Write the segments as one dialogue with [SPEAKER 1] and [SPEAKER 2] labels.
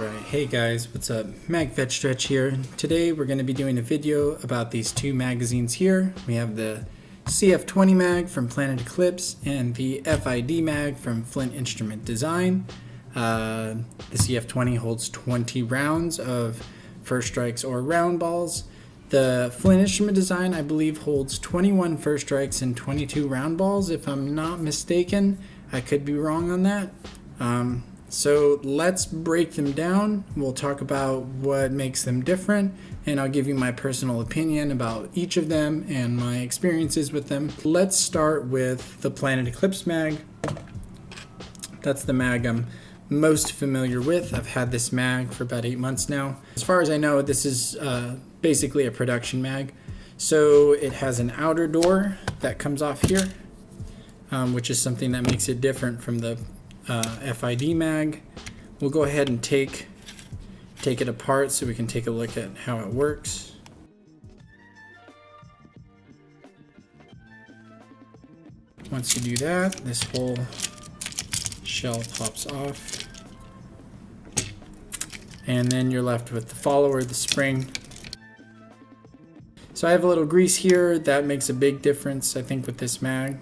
[SPEAKER 1] Alright, hey guys, what's up? MagVetStretch here. Today we're going to be doing a video about these two magazines here. We have the CF20 Mag from Planet Eclipse and the FID Mag from Flint Instrument Design. The CF20 holds 20 rounds of first strikes or round balls. The Flint Instrument Design, I believe, holds 21 first strikes and 22 round balls, if I'm not mistaken. I could be wrong on that. So let's break them down. We'll talk about what makes them different, and I'll give you my personal opinion about each of them and my experiences with them. Let's start with the Planet Eclipse Mag. That's the mag I'm most familiar with. I've had this mag for about 8 months now. As far as I know, this is basically a production mag. So it has an outer door that comes off here, which is something that makes it different from the FID mag. We'll go ahead and take it apart so we can take a look at how it works. Once you do that, this whole shell pops off, and then you're left with the follower, the spring. So I have a little grease here that makes a big difference, I think, with this mag,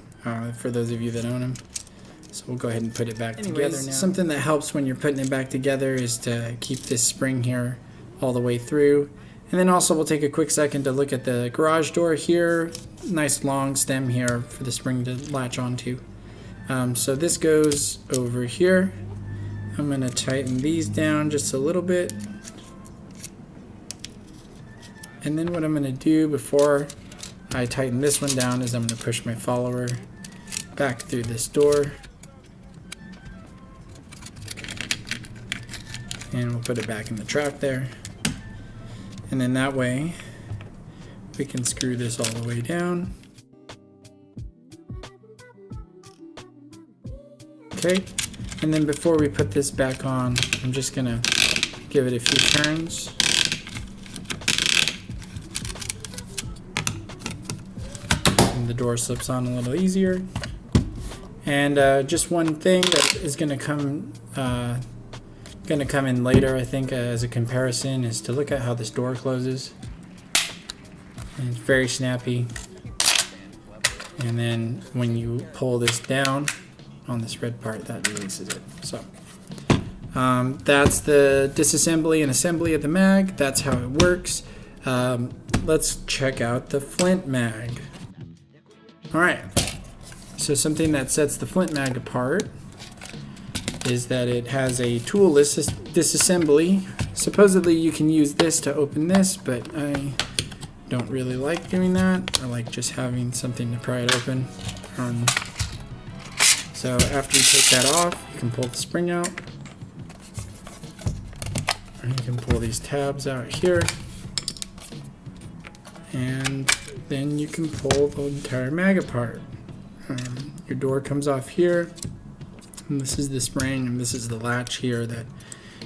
[SPEAKER 1] for those of you that own them. So we'll go ahead and put it back together now. Something that helps when you're putting it back together is to keep this spring here all the way through. And then also we'll take a quick second to look at the garage door here. Nice long stem here for the spring to latch onto. So this goes over here. I'm going to tighten these down just a little bit. And then what I'm going to do before I tighten this one down is I'm going to push my follower back through this door. And we'll put it back in the trap there. And then that way we can screw this all the way down. Okay, and then before we put this back on, I'm just gonna give it a few turns. And the door slips on a little easier. And just one thing that is gonna come in later, I think, as a comparison, is to look at how this door closes. And it's very snappy. And then when you pull this down on this red part, that releases it. So that's the disassembly and assembly of the mag. That's how it works. Let's check out the Flint mag. Alright, so something that sets the Flint mag apart is that it has a toolless disassembly. Supposedly you can use this to open this, but I don't really like doing that. I like just having something to pry it open. So after you take that off, you can pull the spring out. And you can pull these tabs out here. And then you can pull the entire mag apart. Your door comes off here. And this is the spring, and this is the latch here that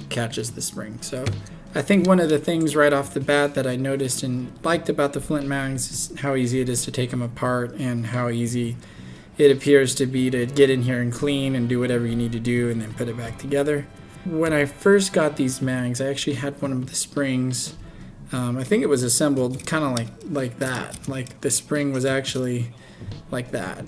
[SPEAKER 1] catches the spring. So I think one of the things right off the bat that I noticed and liked about the Flint mags is how easy it is to take them apart, and how easy it appears to be to get in here and clean and do whatever you need to do and then put it back together. When I first got these mags, I actually had one of the springs. I think it was assembled kind of like that. Like the spring was actually like that.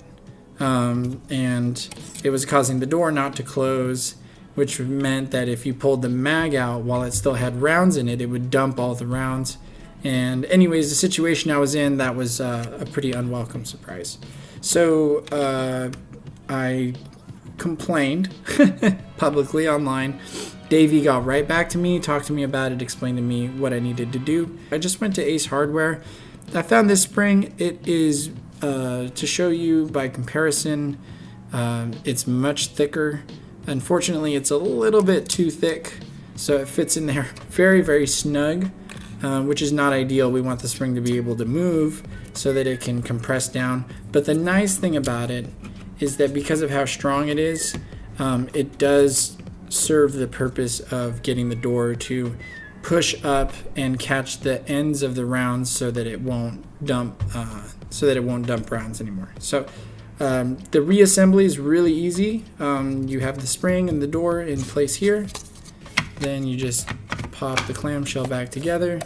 [SPEAKER 1] And it was causing the door not to close, which meant that if you pulled the mag out while it still had rounds in it, it would dump all the rounds. And anyways, the situation I was in, that was a pretty unwelcome surprise. So I complained publicly online. Davey got right back to me, talked to me about it, explained to me what I needed to do. I just went to Ace Hardware. I found this spring. It is, to show you by comparison, it's much thicker. Unfortunately, it's a little bit too thick, so it fits in there very, very snug, which is not ideal. We want the spring to be able to move so that it can compress down. But the nice thing about it is that because of how strong it is, it does serve the purpose of getting the door to push up and catch the ends of the rounds so that it won't dump rounds anymore. So the reassembly is really easy. You have the spring and the door in place here, Then you just pop the clamshell back together.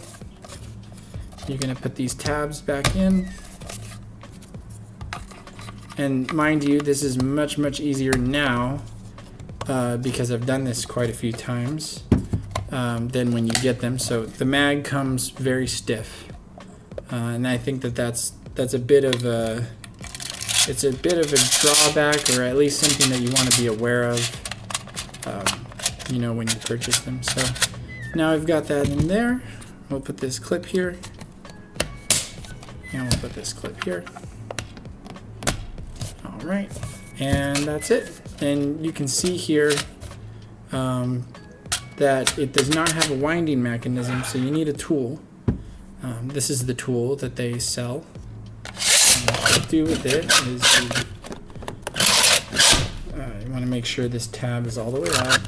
[SPEAKER 1] You're going to put these tabs back in. And mind you, this is much, much easier now because I've done this quite a few times than when you get them. So the mag comes very stiff. And I think that that's a bit of a, it's a bit of a drawback, or at least something that you want to be aware of, you know, when you purchase them. So now I've got that in there. We'll put this clip here. And we'll put this clip here. All right, and that's it. And you can see here that it does not have a winding mechanism, so you need a tool. This is the tool that they sell. And what you do with it is you want to make sure this tab is all the way out.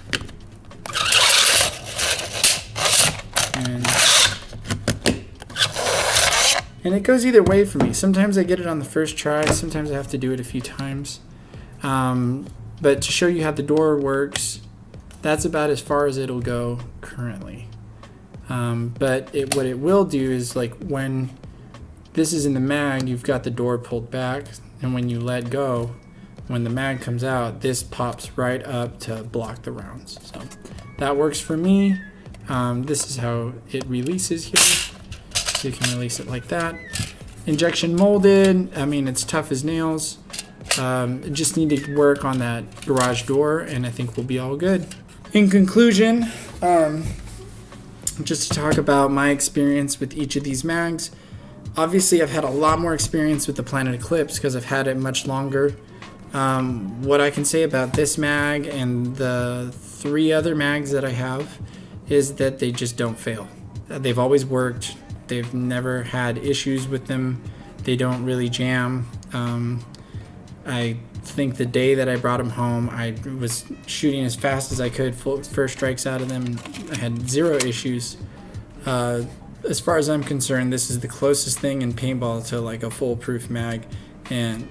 [SPEAKER 1] And it goes either way for me. Sometimes I get it on the first try. Sometimes I have to do it a few times. But to show you how the door works, that's about as far as it'll go currently. But what it will do is, like, when this is in the mag, you've got the door pulled back. And when you let go, when the mag comes out, this pops right up to block the rounds. So that works for me. This is how it releases here. So you can release it like that. Injection molded. I mean, it's tough as nails. Just need to work on that garage door, and I think we'll be all good. In conclusion, just to talk about my experience with each of these mags. Obviously, I've had a lot more experience with the Planet Eclipse because I've had it much longer. What I can say about this mag and the 3 other mags that I have is that they just don't fail. They've always worked. They've never had issues with them. They don't really jam. I think the day that I brought them home, I was shooting as fast as I could, first strikes out of them, and I had 0 issues. As far as I'm concerned, this is the closest thing in paintball to like a foolproof mag, and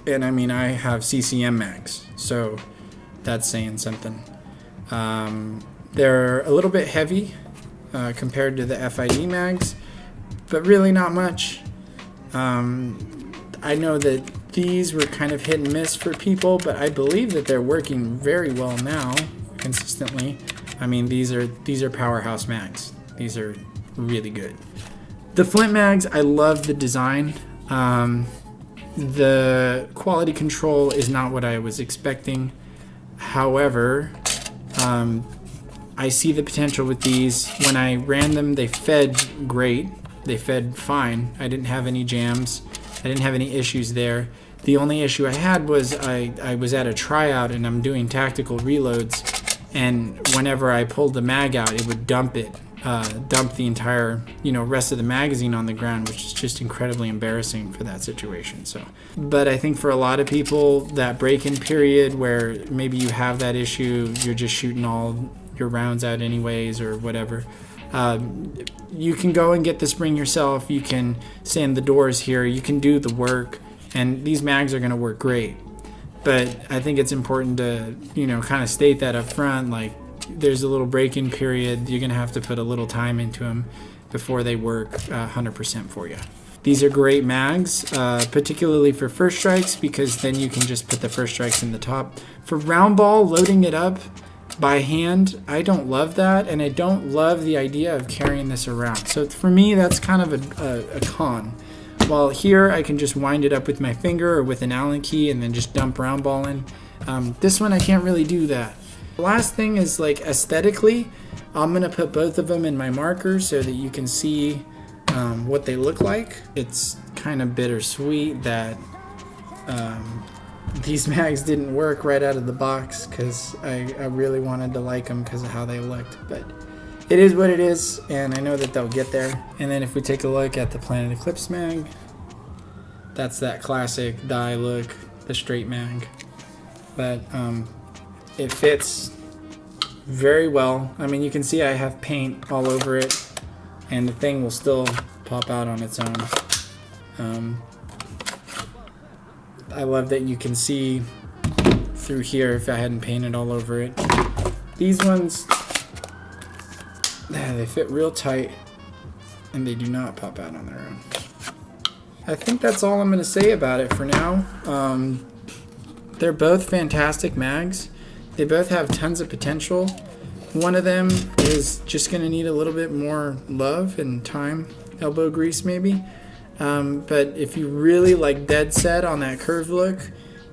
[SPEAKER 1] I mean, I have CCM mags, so that's saying something. They're a little bit heavy compared to the FID mags, but really not much. I know that these were kind of hit and miss for people, but I believe that they're working very well now, consistently. I mean, these are powerhouse mags. These are really good. The Flint mags, I love the design. The quality control is not what I was expecting. However, I see the potential with these. When I ran them, they fed great. They fed fine. I didn't have any jams. I didn't have any issues there. The only issue I had was I was at a tryout and I'm doing tactical reloads, and whenever I pulled the mag out, it would dump the entire rest of the magazine on the ground, which is just incredibly embarrassing for that situation. So, but I think for a lot of people, that break-in period where maybe you have that issue, you're just shooting all your rounds out anyways or whatever, you can go and get the spring yourself. You can sand the doors here. You can do the work, and these mags are going to work great. But I think it's important to kind of state that up front, like, there's a little break-in period. You're going to have to put a little time into them before they work 100% for you. These are great mags, particularly for first strikes, because then you can just put the first strikes in the top. For round ball, loading it up by hand, I don't love that, and I don't love the idea of carrying this around. So for me, that's kind of a con. While here, I can just wind it up with my finger or with an Allen key and then just dump round ball in. This one, I can't really do that. The last thing is, like, aesthetically, I'm going to put both of them in my marker so that you can see what they look like. It's kind of bittersweet that these mags didn't work right out of the box, because I really wanted to like them because of how they looked. But it is what it is, and I know that they'll get there. And then if we take a look at the Planet Eclipse mag, that's that classic die look, the straight mag. But it fits very well. I mean, you can see I have paint all over it, and the thing will still pop out on its own. I love that you can see through here if I hadn't painted all over it. These ones, They fit real tight and they do not pop out on their own. I think that's all I'm going to say about it for now. They're both fantastic mags. They both have tons of potential. One of them is just going to need a little bit more love and time, elbow grease maybe. But if you really like dead set on that curve look,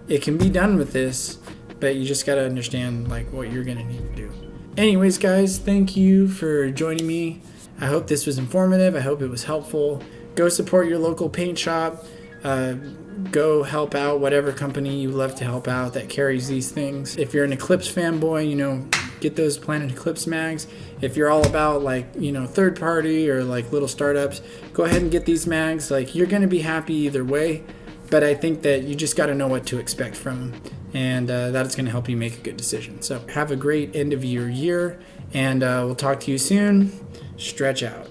[SPEAKER 1] it can be done with this, but you just got to understand like what you're going to need to do. Anyways, guys, thank you for joining me. I hope this was informative. I hope it was helpful. Go support your local paint shop. Go help out whatever company you love to help out that carries these things. If you're an Eclipse fanboy, you know, get those Planet Eclipse mags. If you're all about like, you know, third party or like little startups, go ahead and get these mags. Like, you're going to be happy either way, but I think that you just got to know what to expect from them, and that's going to help you make a good decision. So have a great end of your year, and we'll talk to you soon. Stretch out.